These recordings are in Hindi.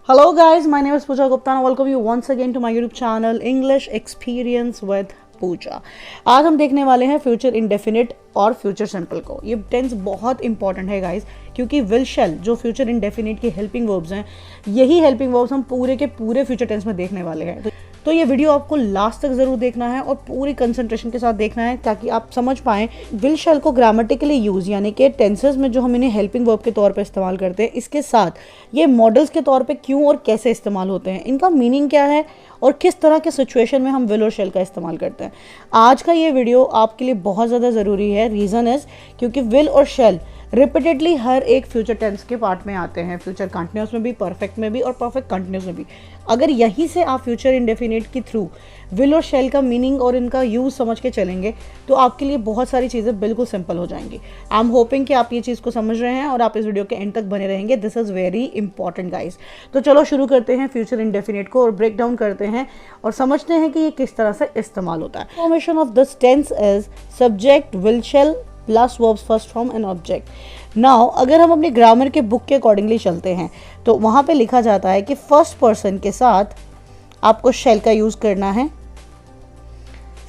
Hello guys, my name is Pooja Gupta and I welcome you once again to my YouTube channel English Experience with पूजा। आज हम देखने वाले हैं फ्यूचर इंडेफिनिट और फ्यूचर सिंपल को। ये टेंस बहुत इंपॉर्टेंट है गाइस, क्योंकि विल शैल जो फ्यूचर इंडेफिनिट की हेल्पिंग वर्ब्स हैं, यही हेल्पिंग वर्ब्स हम पूरे के पूरे फ्यूचर टेंस में देखने वाले हैं। तो ये वीडियो आपको लास्ट तक जरूर देखना है और पूरी कंसंट्रेशन के साथ देखना है, ताकि आप समझ पाएं विल शैल को ग्रामेटिकली यूज यानी कि टेंसेस में जो हम इन्हें हेल्पिंग वर्ब के तौर पर इस्तेमाल करते हैं, इसके साथ ये मॉडल्स के तौर पे क्यों और कैसे इस्तेमाल होते हैं, इनका मीनिंग क्या है और किस तरह के सिचुएशन में हम विल और शैल का इस्तेमाल करते हैं। आज का ये वीडियो आपके लिए बहुत ज़्यादा ज़रूरी है। रीज़न इज़ क्योंकि विल और शैल रिपीटेडली हर एक फ्यूचर टेंस के पार्ट में आते हैं, फ्यूचर कंटिन्यूस में भी, परफेक्ट में भी और परफेक्ट कंटिन्यूस में भी। अगर यहीं से आप फ्यूचर इंडेफिनिट के थ्रू विल और शैल का मीनिंग और इनका यूज़ समझ के चलेंगे तो आपके लिए बहुत सारी चीज़ें बिल्कुल सिंपल हो जाएंगी। आई एम होपिंग कि आप ये चीज़ को समझ रहे हैं और आप इस वीडियो के एंड तक बने रहेंगे। This is very important guys. तो चलो शुरू करते हैं फ्यूचर इंडेफिनिट को और ब्रेक डाउन करते हैं और समझते हैं कि ये किस तरह से इस्तेमाल होता है। Formation of this tense is subject will shall plus verbs first form and object. Now अगर हम अपनी ग्रामर के बुक के अकॉर्डिंगली चलते हैं तो वहाँ पे लिखा जाता है कि फर्स्ट पर्सन के साथ आपको शैल का यूज़ करना है,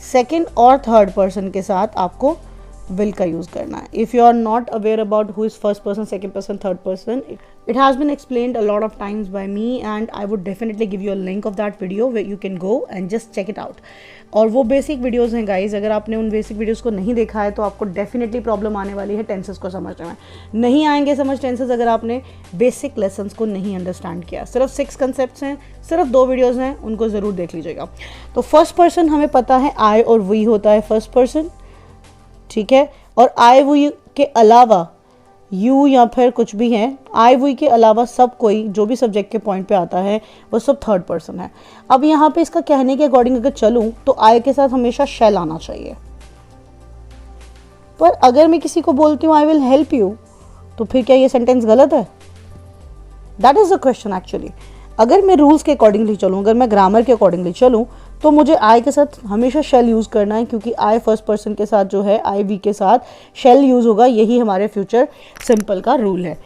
सेकेंड और थर्ड पर्सन के साथ आपको विल का यूज़ करना है। If you are not aware about who is first person, second person, third person, it has been explained a lot of times by me and I would definitely give you a link of that video where you can go and just check it out। और वो बेसिक वीडियोस हैं गाइज, अगर आपने उन बेसिक वीडियोस को नहीं देखा है तो आपको डेफिनेटली प्रॉब्लम आने वाली है टेंसेस को समझने में। नहीं आएंगे समझ टेंसेस अगर आपने बेसिक लेसन्स को नहीं अंडरस्टैंड किया। सिर्फ 6 कंसेप्ट्स हैं, सिर्फ 2 वीडियोज़ हैं, उनको ज़रूर देख लीजिएगा। तो फर्स्ट पर्सन हमें पता है आई और वी होता है फर्स्ट पर्सन, ठीक है। और आई वी के अलावा यू या फिर कुछ भी है, आई वी के अलावा सब कोई जो भी सब्जेक्ट के पॉइंट पे आता है वो सब थर्ड पर्सन है। अब यहाँ पे इसका कहने के अकॉर्डिंग अगर चलूँ तो आई के साथ हमेशा शैल आना चाहिए, पर अगर मैं किसी को बोलती हूँ आई विल हेल्प यू तो फिर क्या ये सेंटेंस गलत है? That is the question actually. अगर मैं रूल्स के अकॉर्डिंगली चलूँ, अगर मैं ग्रामर के अकॉर्डिंगली चलूँ तो मुझे आई के साथ हमेशा शैल यूज़ करना है, क्योंकि आई फर्स्ट पर्सन के साथ जो है आई वी के साथ शैल यूज़ होगा। यही हमारे फ्यूचर सिंपल का रूल है।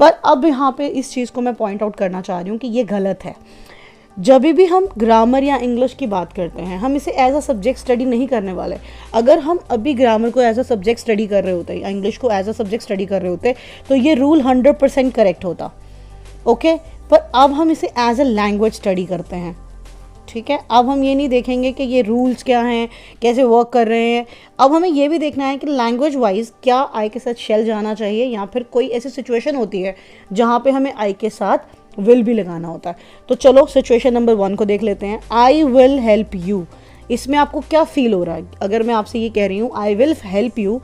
पर अब यहाँ पे इस चीज़ को मैं पॉइंट आउट करना चाह रही हूँ कि ये गलत है। जब भी हम ग्रामर या इंग्लिश की बात करते हैं, हम इसे एज अ सब्जेक्ट स्टडी नहीं करने वाले। अगर हम अभी ग्रामर को एज अ सब्जेक्ट स्टडी कर रहे होते या इंग्लिश को एज अ सब्जेक्ट स्टडी कर रहे होते तो ये रूल 100% करेक्ट होता, ओके। पर अब हम इसे एज अ लैंग्वेज स्टडी करते हैं, ठीक है। अब हम ये नहीं देखेंगे कि ये रूल्स क्या हैं, कैसे वर्क कर रहे हैं। अब हमें ये भी देखना है कि लैंग्वेज वाइज क्या आई के साथ शैल जाना चाहिए, या फिर कोई ऐसी सिचुएशन होती है जहाँ पे हमें आई के साथ विल भी लगाना होता है। तो चलो सिचुएशन नंबर 1 को देख लेते हैं। आई विल हेल्प यू, इसमें आपको क्या फील हो रहा है? अगर मैं आपसे ये कह रही हूँ आई विल हेल्प यू,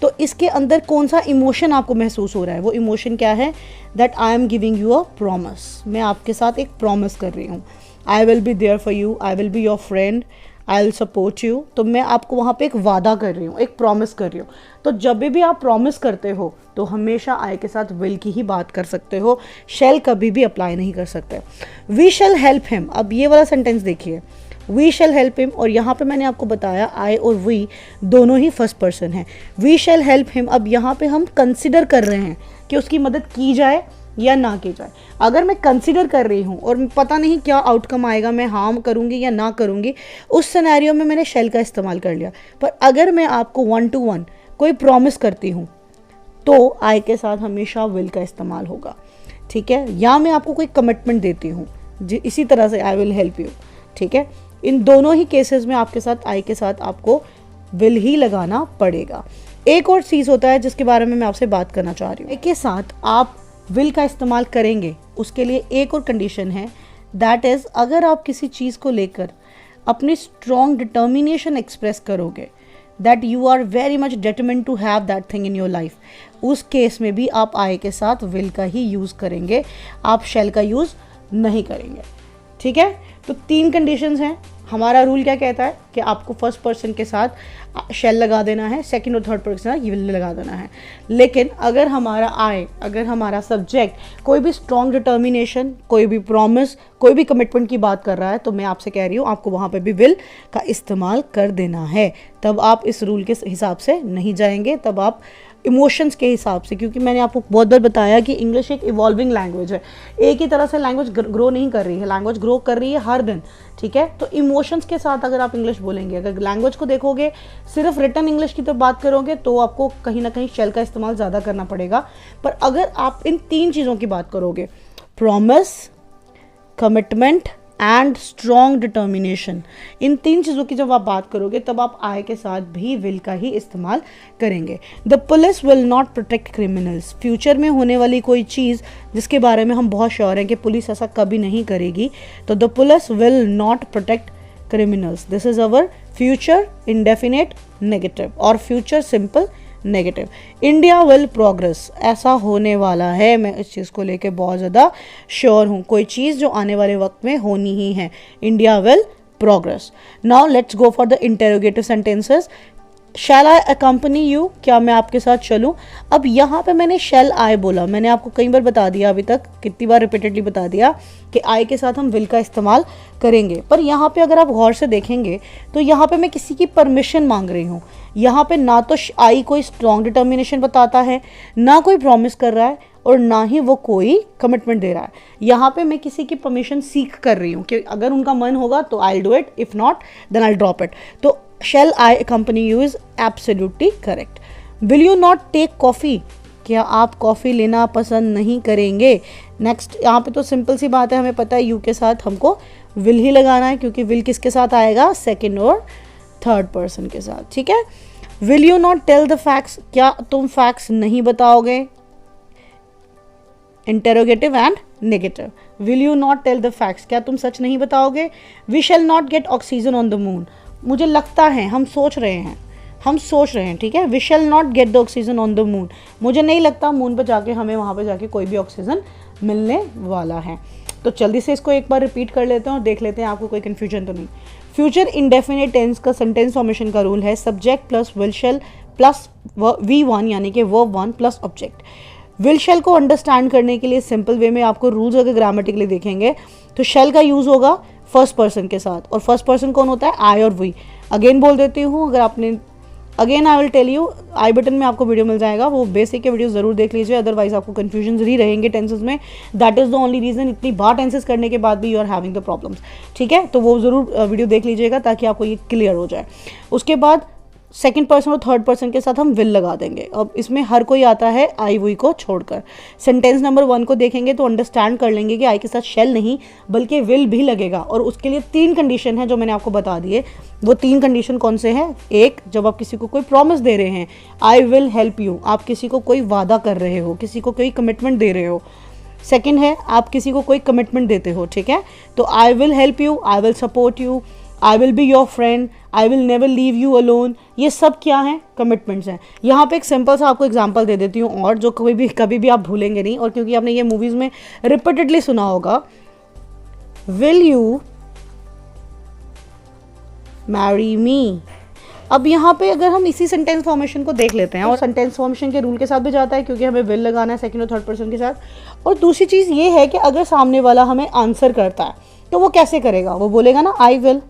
तो इसके अंदर कौन सा इमोशन आपको महसूस हो रहा है? वो इमोशन क्या है? That I am giving you a promise, मैं आपके साथ एक प्रॉमिस कर रही हूँ। I will be there for you, I will be your friend, I will support you. तो मैं आपको वहाँ पे एक वादा कर रही हूँ, एक प्रॉमिस कर रही हूँ। तो जब भी आप प्रॉमिस करते हो तो हमेशा आई के साथ विल की ही बात कर सकते हो, शैल कभी भी अप्लाई नहीं कर सकते। वी शैल हेल्प हिम, अब ये वाला सेंटेंस देखिए, वी शैल हेल्प हिम, और यहाँ पे मैंने आपको बताया आई और वी दोनों ही फर्स्ट पर्सन हैं। वी शैल हेल्प हिम, अब यहाँ पे हम कंसिडर कर रहे हैं कि उसकी मदद की जाए या ना की जाए। अगर मैं कंसिडर कर रही हूँ और पता नहीं क्या आउटकम आएगा, मैं हाँ करूँगी या ना करूँगी, उस सिनेरियो में मैंने शैल का इस्तेमाल कर लिया। पर अगर मैं आपको 1 to 1 कोई प्रॉमिस करती हूँ तो आई के साथ हमेशा विल का इस्तेमाल होगा, ठीक है। या मैं आपको कोई कमिटमेंट देती हूँ इसी तरह से आई विल हेल्प यू, ठीक है। इन दोनों ही केसेस में आपके साथ आई के साथ आपको विल ही लगाना पड़ेगा। एक और चीज़ होता है जिसके बारे में मैं आपसे बात करना चाह रही हूँ। एक के साथ आप विल का इस्तेमाल करेंगे, उसके लिए एक और कंडीशन है, दैट इज़ अगर आप किसी चीज़ को लेकर अपनी स्ट्रॉन्ग डिटर्मिनेशन एक्सप्रेस करोगे, that you are very much determined to have that thing in your life, उस केस में भी आप आई के साथ विल का ही यूज़ करेंगे, आप शैल का यूज़ नहीं करेंगे, ठीक है। तो 3 कंडीशंस हैं। हमारा रूल क्या कहता है कि आपको फर्स्ट पर्सन के साथ शैल लगा देना है, सेकंड और थर्ड पर्सन के साथ विल लगा देना है। लेकिन अगर हमारा अगर हमारा सब्जेक्ट कोई भी स्ट्रॉन्ग डिटर्मिनेशन, कोई भी प्रॉमिस, कोई भी कमिटमेंट की बात कर रहा है तो मैं आपसे कह रही हूँ आपको वहाँ पे भी विल का इस्तेमाल कर देना है। तब आप इस रूल के हिसाब से नहीं जाएंगे, तब आप इमोशंस के हिसाब से, क्योंकि मैंने आपको बहुत बार बताया कि इंग्लिश एक इवॉल्विंग लैंग्वेज है, एक ही तरह से लैंग्वेज ग्रो नहीं कर रही है, लैंग्वेज ग्रो कर रही है हर दिन, ठीक है। तो इमोशंस के साथ अगर आप इंग्लिश बोलेंगे, अगर लैंग्वेज को देखोगे सिर्फ रिटन इंग्लिश की तो बात करोगे तो आपको कहीं ना कहीं शेल का इस्तेमाल ज़्यादा करना पड़ेगा। पर अगर आप इन 3 चीज़ों की बात करोगे, promise, commitment and strong determination, इन 3 चीज़ों की जब आप बात करोगे तब आप आई के साथ भी विल का ही इस्तेमाल करेंगे। The police will not protect criminals, future में होने वाली कोई चीज़ जिसके बारे में हम बहुत श्योर हैं कि पुलिस ऐसा कभी नहीं करेगी, तो the police will not protect criminals, this is our future indefinite negative और future simple negative. India will progress, ऐसा होने वाला है, मैं इस चीज़ को लेके बहुत ज़्यादा श्योर हूँ, कोई चीज़ जो आने वाले वक्त में होनी ही है, India will progress. Now let's go for the interrogative sentences. Shall I accompany you, क्या मैं आपके साथ चलूँ। अब यहाँ पे मैंने शैल आई बोला, मैंने आपको कई बार बता दिया, अभी तक कितनी बार रिपीटेडली बता दिया कि आई के साथ हम विल का इस्तेमाल करेंगे। पर यहाँ पे अगर आप गौर से देखेंगे तो यहाँ पे मैं किसी की परमिशन मांग रही हूँ। यहाँ पे ना तो आई कोई स्ट्रॉन्ग डिटर्मिनेशन बताता है, ना कोई प्रॉमिस कर रहा है और ना ही वो कोई कमिटमेंट दे रहा है। यहाँ पे मैं किसी की परमिशन सीख कर रही हूँ कि अगर उनका मन होगा तो I do it, if not then I drop it. तो shall I accompany you is absolutely correct. Will you not take coffee, क्या आप कॉफ़ी लेना पसंद नहीं करेंगे। नेक्स्ट, यहाँ पे तो सिंपल सी बात है, हमें पता है यू के साथ हमको विल ही लगाना है, क्योंकि विल किसके साथ आएगा, सेकंड और थर्ड पर्सन के साथ, ठीक है। Will you not tell the facts, क्या तुम फैक्ट्स नहीं बताओगे, interrogative and negative. Will you not tell the facts, क्या तुम सच नहीं बताओगे। We shall not get oxygen on the moon, मुझे लगता है, हम सोच रहे हैं, ठीक है। We shall not get the oxygen on the moon, मुझे नहीं लगता मून पर जाके हमें वहाँ पे जाके कोई भी ऑक्सीजन मिलने वाला है। तो जल्दी से इसको एक बार रिपीट कर लेते हैं और देख लेते हैं आपको कोई कन्फ्यूजन तो नहीं। फ्यूचर इंडेफिनिट टेंस का सेंटेंस फॉर्मेशन का रूल है subject plus will shall plus V1 यानी कि वर्ब 1 प्लस ऑब्जेक्ट। विल शैल को अंडरस्टैंड करने के लिए सिंपल वे में आपको रूल्स अगर ग्रामेटिकली देखेंगे तो शैल का यूज़ होगा फर्स्ट पर्सन के साथ, और फर्स्ट पर्सन कौन होता है, आई और वी। अगेन बोल देती हूँ, अगर आपने again I will tell you, I button में आपको वीडियो मिल जाएगा, वो बेसिक के वीडियो ज़रूर देख लीजिए, अदरवाइज आपको कन्फ्यूजन ही रहेंगे टेंसेस में। That is the only reason, इतनी बार टेंसेस करने के बाद भी you are having the problems, ठीक है। तो वो ज़रूर वीडियो देख लीजिएगा ताकि आपको ये क्लियर हो जाए। उसके बाद सेकंड पर्सन और थर्ड पर्सन के साथ हम विल लगा देंगे। अब इसमें हर कोई आता है आई वी को छोड़कर। सेंटेंस नंबर 1 को देखेंगे तो अंडरस्टैंड कर लेंगे कि आई के साथ शैल नहीं बल्कि विल भी लगेगा, और उसके लिए 3 कंडीशन है जो मैंने आपको बता दिए। वो 3 कंडीशन कौन से हैं। एक, जब आप किसी को कोई प्रॉमिस दे रहे हैं, आई विल हेल्प यू, आप किसी को कोई वादा कर रहे हो, किसी को कोई कमिटमेंट दे रहे हो। सेकेंड है, आप किसी को कोई कमिटमेंट देते हो, ठीक है। तो I will help you, I will support you, I will be your friend, I will never leave you alone, ये सब क्या हैं, कमिटमेंट्स हैं। यहाँ पे एक सिंपल सा आपको एग्जांपल दे देती हूँ, और जो कभी भी आप भूलेंगे नहीं, और क्योंकि आपने ये मूवीज़ में रिपीटेडली सुना होगा, विल यू मैरी मी। अब यहाँ पे अगर हम इसी सेंटेंस फॉर्मेशन को देख लेते हैं, और सेंटेंस फॉर्मेशन के रूल के साथ भी जाता है क्योंकि हमें विल लगाना है सेकंड और थर्ड पर्सन के साथ। और दूसरी चीज़ ये है कि अगर सामने वाला हमें आंसर करता है तो वो कैसे करेगा, वो बोलेगा ना आई विल,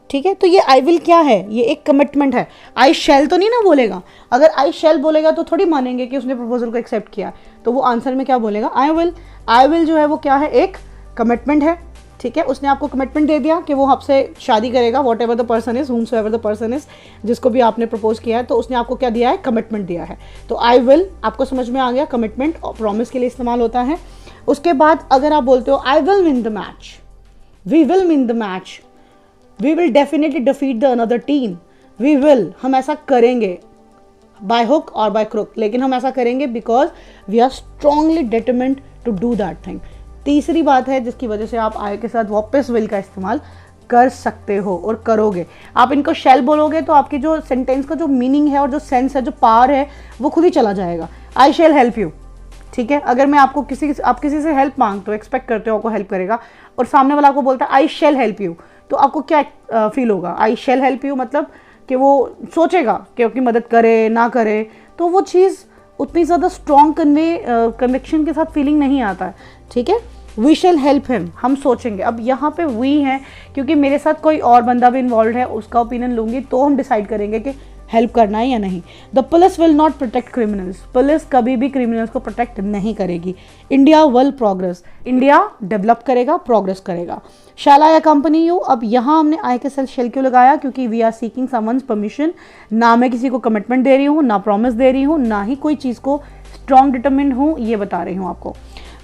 ठीक है। तो ये आई विल क्या है, ये एक कमिटमेंट है। आई शैल तो नहीं ना बोलेगा, अगर आई शैल बोलेगा तो थोड़ी मानेंगे कि उसने प्रपोजल को एक्सेप्ट किया, तो वो आंसर में क्या बोलेगा, आई विल। आई विल जो है वो क्या है, एक कमिटमेंट है, ठीक है। उसने आपको कमिटमेंट दे दिया कि वो आपसे शादी करेगा, whatever the person is, whomsoever the person is, जिसको भी आपने प्रपोज किया है, तो उसने आपको क्या दिया है, कमिटमेंट दिया है। तो आई विल आपको समझ में आ गया, कमिटमेंट और प्रॉमिस के लिए इस्तेमाल होता है। उसके बाद अगर आप बोलते हो I will win the match, we will win the match, we will definitely defeat the another team, we will, हम ऐसा करेंगे बाय हुक और बाय क्रुक, लेकिन हम ऐसा करेंगे because we are strongly determined to do that thing. तीसरी बात है जिसकी वजह से आप आई के साथ वापस विल का इस्तेमाल कर सकते हो और करोगे। आप इनको शैल बोलोगे तो आपकी जो सेंटेंस का जो मीनिंग है और जो सेंस है, जो पावर है, वो खुद ही चला जाएगा। आई शैल हेल्प यू, ठीक है। अगर मैं आपको आप किसी से हेल्प मांगते हो, एक्सपेक्ट करते हो आपको हेल्प करेगा, और सामने वाला आपको बोलता है आई शैल हेल्प यू, तो आपको क्या फील होगा, आई शैल हेल्प यू मतलब कि वो सोचेगा कि आपकी मदद करे ना करे, तो वो चीज़ उतनी ज़्यादा स्ट्रॉन्ग कन्विक्शन के साथ फीलिंग नहीं आता है, ठीक है। वी शैल हेल्प हिम, हम सोचेंगे। अब यहाँ पे वी है क्योंकि मेरे साथ कोई और बंदा भी इन्वॉल्व है, उसका ओपिनियन लूँगी तो हम डिसाइड करेंगे कि हेल्प करना है या नहीं। The police will not protect criminals, police कभी भी क्रिमिनल्स को प्रोटेक्ट नहीं करेगी। India will progress, India develop करेगा, प्रोग्रेस करेगा। शैल आई अकम्पनी यू, अब यहाँ हमने आई के साथ शेल क्यों लगाया, क्योंकि we are seeking someone's permission. ना मैं किसी को कमिटमेंट दे रही हूँ, ना प्रॉमिस दे रही हूँ, ना ही कोई चीज़ को स्ट्रॉन्ग डिटरमिन्ड हूँ, ये बता रही हूँ आपको।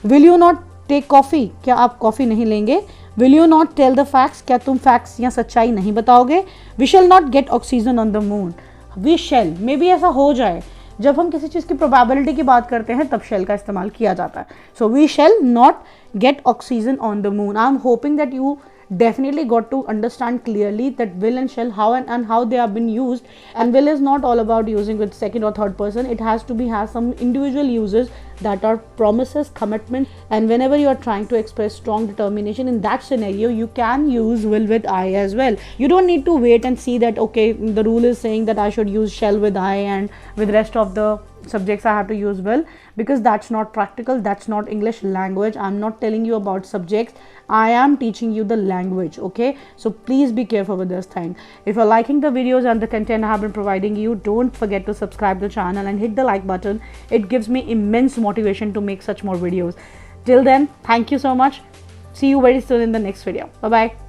Will you not take coffee, क्या आप कॉफ़ी नहीं लेंगे। Will you not tell the facts, क्या तुम फैक्ट्स या सच्चाई नहीं बताओगे। We shall not get oxygen on the moon, we shall, maybe ऐसा हो जाए। जब हम किसी चीज़ की प्रोबेबिलिटी की बात करते हैं तब शेल का इस्तेमाल किया जाता है। So we shall not get oxygen on the moon. I am hoping that you definitely got to understand clearly that will and shall, how and how they have been used. And will is not all about using with second or third person. It has to be, has some individual uses that are promises, commitment. And whenever you are trying to express strong determination in that scenario, you can use will with I as well. You don't need to wait and see that okay, the rule is saying that I should use shall with I and with rest of the subjects I have to use will, because that's not practical, that's not English language. I'm not telling you about subjects, I am teaching you the language. Okay, so please be careful with this thing. If you're liking the videos and the content I have been providing you, don't forget to subscribe the channel and hit the like button. It gives me immense motivation to make such more videos. Till then, thank you so much. See you very soon in the next video. Bye bye.